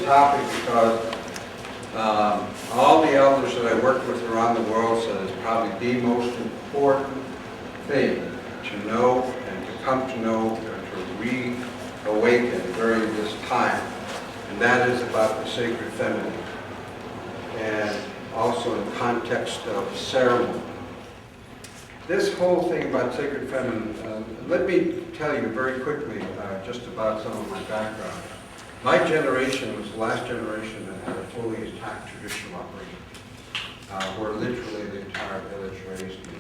topic because all the elders that I work with around the world said it's probably the most important thing to know and to come to know and to reawaken during this time. And that is about the sacred feminine. And also in context of ceremony. This whole thing about sacred feminine, let me tell you very quickly just about some of my background. My generation was the last generation that had a fully intact traditional upbringing, where literally the entire village raised me.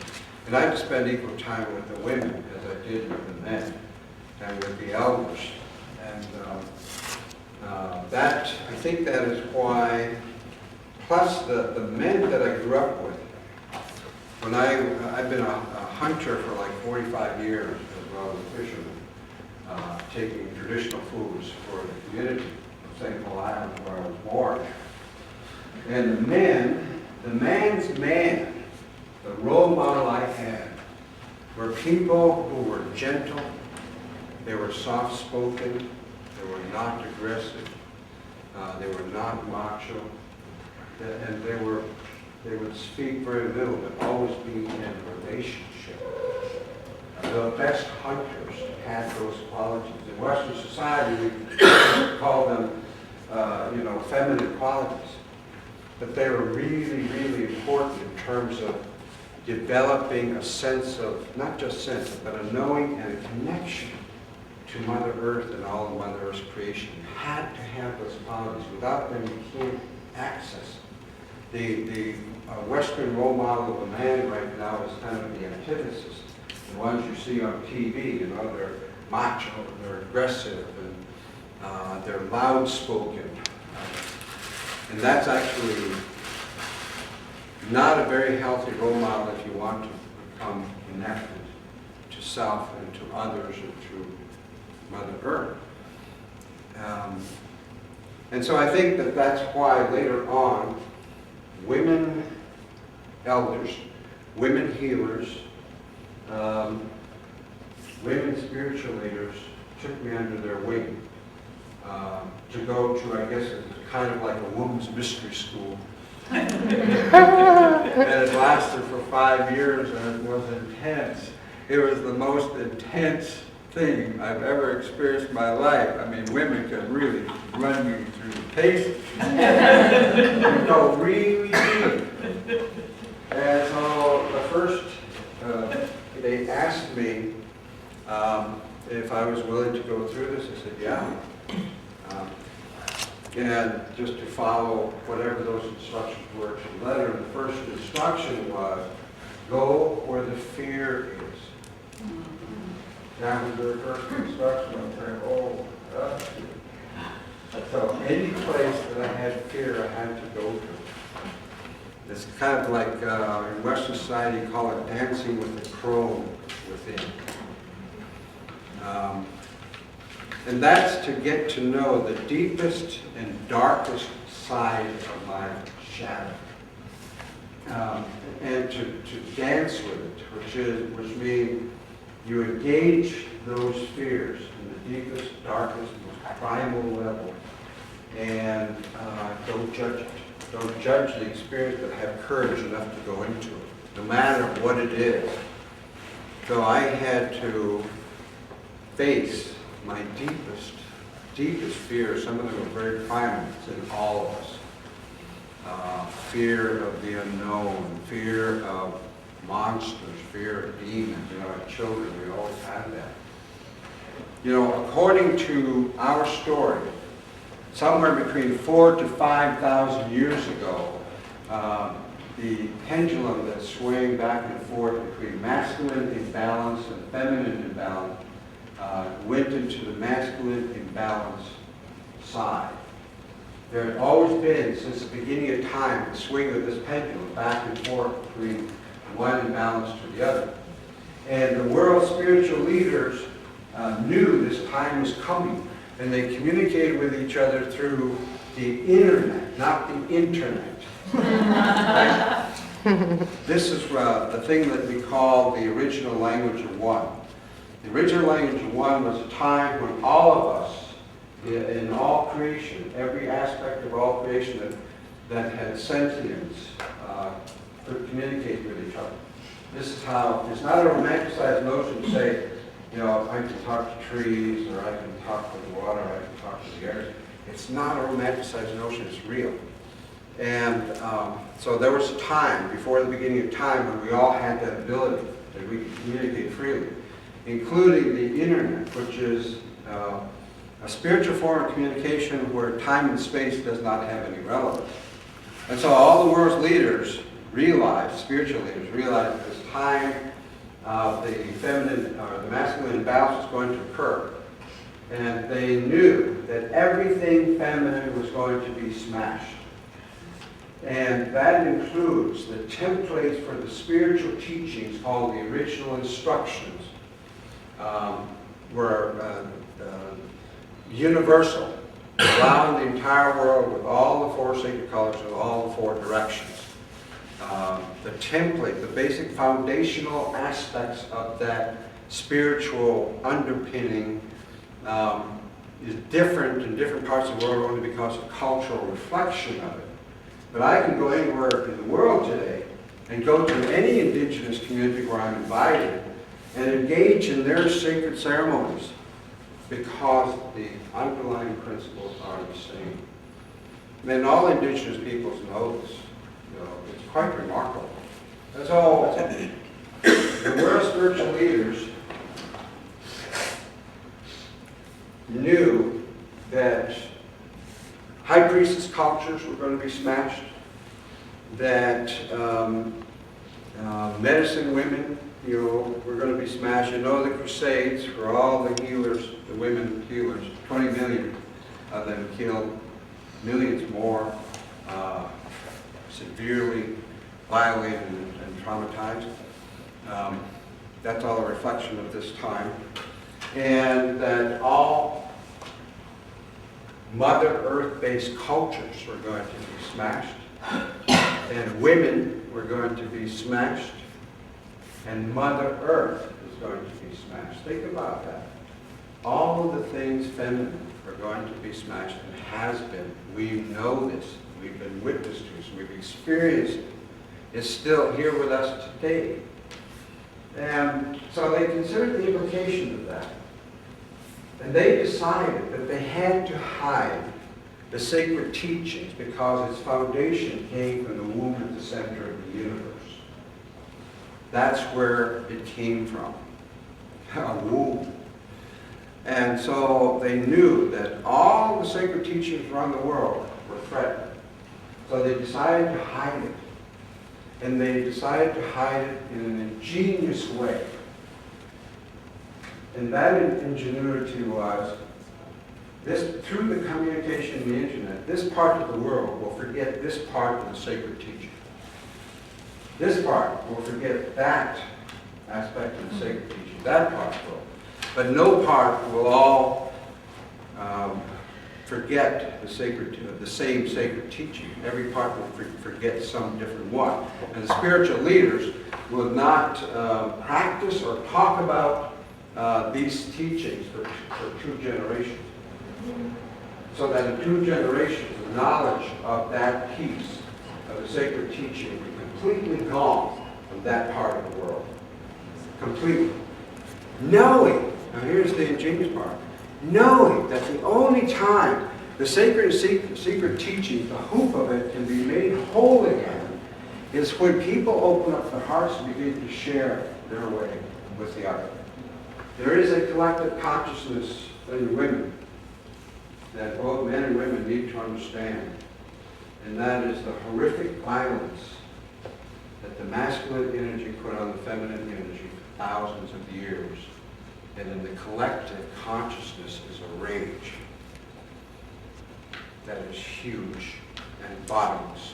And I had to spend equal time with the women as I did with the men and with the elders. And that, I think that is why, plus the men that I grew up with, when I've been a hunter for like 45 years, as well as a fisherman, taking traditional foods for the community of St. Paul Island, where I was born. And the man's man, the role model I had, were people who were gentle, they were soft-spoken, they were not aggressive, they were not macho, and they would speak very little, but always be in a relationship. The best hunters had those qualities. In Western society, we call them, feminine qualities. But they were really, really important in terms of developing a sense of, not just sense, but a knowing and a connection to Mother Earth and all of Mother Earth's creation. You had to have those qualities. Without them, you can't access it. The Western role model of a man right now is kind of the antithesis. The ones you see on TV, they're macho, they're aggressive, and they're loud-spoken. And that's actually not a very healthy role model if you want to become connected to self and to others and to Mother Earth. And so I think that that's why later on, women elders, women healers, women spiritual leaders took me under their wing to go to, I guess, it's kind of like a woman's mystery school. And it lasted for 5 years, and it was intense. It was the most intense thing I've ever experienced in my life. I mean, women can really run you through the paces. You go really deep. And so the first, they asked me if I was willing to go through this. I said, yeah. And just to follow whatever those instructions were to the letter. And the first instruction was, go where the fear is. That was their first instruction. I said, oh, so any place that I had fear, I had to go to. It's kind of like in Western society, you call it dancing with the crow within. And that's to get to know the deepest and darkest side of my shadow. And to dance with it, which means you engage those fears in the deepest, darkest, most primal level, and don't judge it. Don't judge the experience, but have courage enough to go into it, no matter what it is. So I had to face my deepest fears. Some of them are very primal. It's in all of us. Fear of the unknown, fear of monsters, fear of demons. As children, we always have that. According to our story, somewhere between 4,000 to 5,000 years ago, the pendulum that swaying back and forth between masculine imbalance and feminine imbalance went into the masculine imbalance side. There had always been, since the beginning of time, the swing of this pendulum back and forth between one imbalance to the other. And the world's spiritual leaders knew this time was coming, and they communicated with each other through the internet, not the internet. Right? This is the thing that we call the original language of one. The original language of one was a time when all of us in all creation, every aspect of all creation that had sentience could communicate with each other. This is how, it's not a romanticized notion to say, you know, I can talk to trees, or I can talk to the water, I can talk to the earth. It's not a romanticized notion, it's real. And so there was a time, before the beginning of time, when we all had that ability, that we could communicate freely, including the internet, which is a spiritual form of communication where time and space does not have any relevance. And so all the world's leaders realized, spiritual leaders realized that this time the feminine or the masculine imbalance was going to occur. And they knew that everything feminine was going to be smashed. And that includes the templates for the spiritual teachings called the original instructions, were universal around the entire world with all the four sacred colors and all the four directions. The template, the basic foundational aspects of that spiritual underpinning is different in different parts of the world only because of cultural reflection of it. But I can go anywhere in the world today and go to any indigenous community where I'm invited and engage in their sacred ceremonies because the underlying principles are the same. And all indigenous peoples know this. You know, it's quite remarkable. That's all. The world spiritual leaders knew that high priestess cultures were going to be smashed, that medicine women, you know, were going to be smashed. You know, the Crusades, for all the healers, the women healers, 20 million of them killed, millions more severely violated and traumatized. That's all a reflection of this time. And that all Mother Earth-based cultures were going to be smashed, and women were going to be smashed, and Mother Earth is going to be smashed. Think about that. All of the things feminine are going to be smashed, and has been. We know this. We've been witness to this. We've experienced it. It's still here with us today. And so they considered the implication of that. And they decided that they had to hide the sacred teachings because its foundation came from the womb at the center of the universe. That's where it came from, a womb. And so they knew that all the sacred teachings around the world were threatened. So they decided to hide it. And they decided to hide it in an ingenious way. And that ingenuity was, this, through the communication of the internet, this part of the world will forget this part of the sacred teaching. This part will forget that aspect of the sacred teaching. That part will. But no part will all forget the same sacred teaching. Every part will forget some different one. And the spiritual leaders will not practice or talk about these teachings for 2 generations. So that in 2 generations, the knowledge of that piece of the sacred teaching will be completely gone from that part of the world. Completely. Knowing, now here's the ingenious part, knowing that the only time the sacred secret teaching, the hoop of it, can be made whole again is when people open up their hearts and begin to share their way with the other. There is a collective consciousness in women that both men and women need to understand, and that is the horrific violence that the masculine energy put on the feminine energy for thousands of years. And in the collective consciousness is a rage that is huge and bottomless.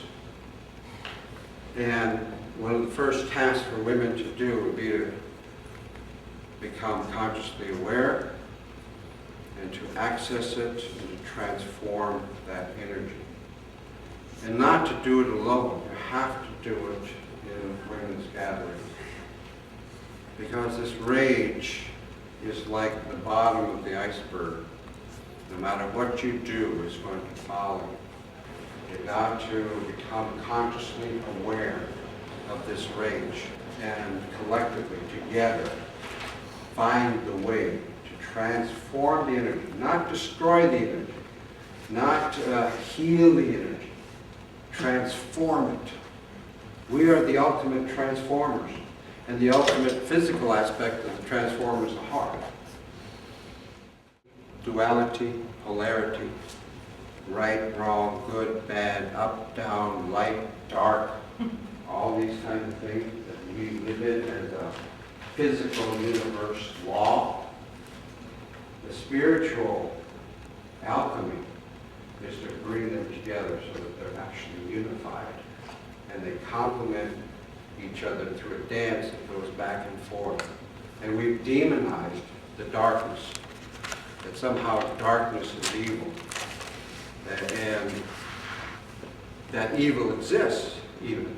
And one of the first tasks for women to do would be to become consciously aware and to access it and to transform that energy. And not to do it alone. You have to do it in women's gatherings. Because this rage is like the bottom of the iceberg. no matter what you do, is going to follow you. You've got to become consciously aware of this rage and collectively, together, find the way to transform the energy, not destroy the energy, not heal the energy, transform it. We are the ultimate transformers, and the ultimate physical aspect of the transformer is the heart. Duality, polarity, right, wrong, good, bad, up, down, light, dark, all these kinds of things that we live in as a physical universe law. The spiritual alchemy is to bring them together so that they're actually unified, and they complement each other through a dance that goes back and forth. And we've demonized the darkness, that somehow darkness is evil, and that evil exists even.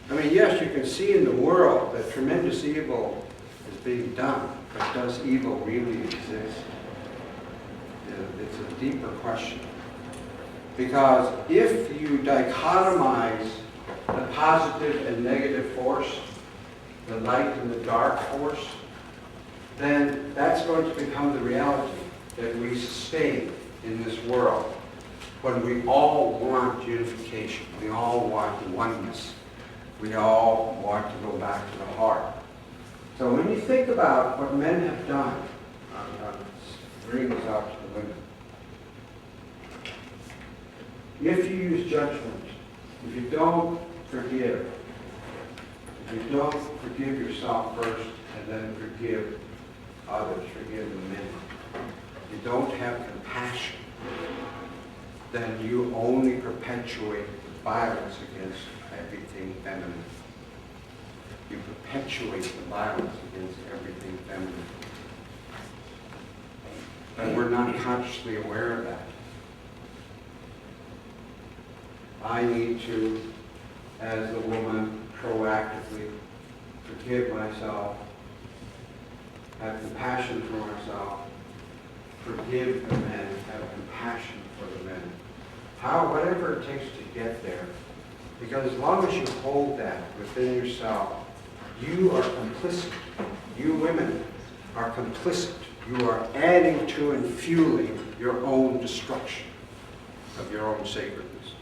I mean, yes, you can see in the world that tremendous evil is being done, but does evil really exist? It's a deeper question. Because if you dichotomize the positive and negative force, the light and the dark force, then that's going to become the reality that we sustain in this world when we all want unification, we all want oneness, we all want to go back to the heart. So when you think about what men have done, bring this out to the women. If you use judgment, if you don't forgive, if you don't forgive yourself first and then forgive others, forgive the men, you don't have compassion, then you only perpetuate the violence against everything feminine. You perpetuate the violence against everything feminine. And we're not consciously aware of that. I need to, as a woman, proactively forgive myself, have compassion for myself, forgive the men, have compassion for the men. Whatever it takes to get there. Because as long as you hold that within yourself, you are complicit. You women are complicit. You are adding to and fueling your own destruction of your own sacredness.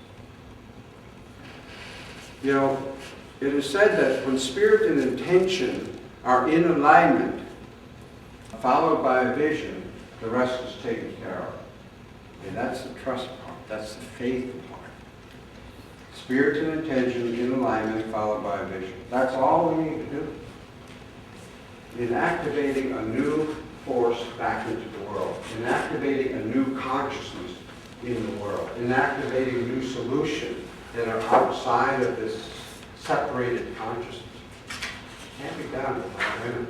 You know, it is said that when spirit and intention are in alignment, followed by a vision, the rest is taken care of. And that's the trust part. That's the faith part. Spirit and intention in alignment, followed by a vision. That's all we need to do. In activating a new force back into the world, in activating a new consciousness in the world, in activating new solutions that are outside of this separated consciousness. It can't be done by women.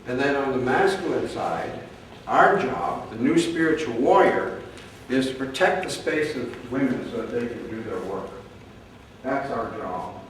And then on the masculine side, our job, the new spiritual warrior, is to protect the space of women so that they can do their work. That's our job.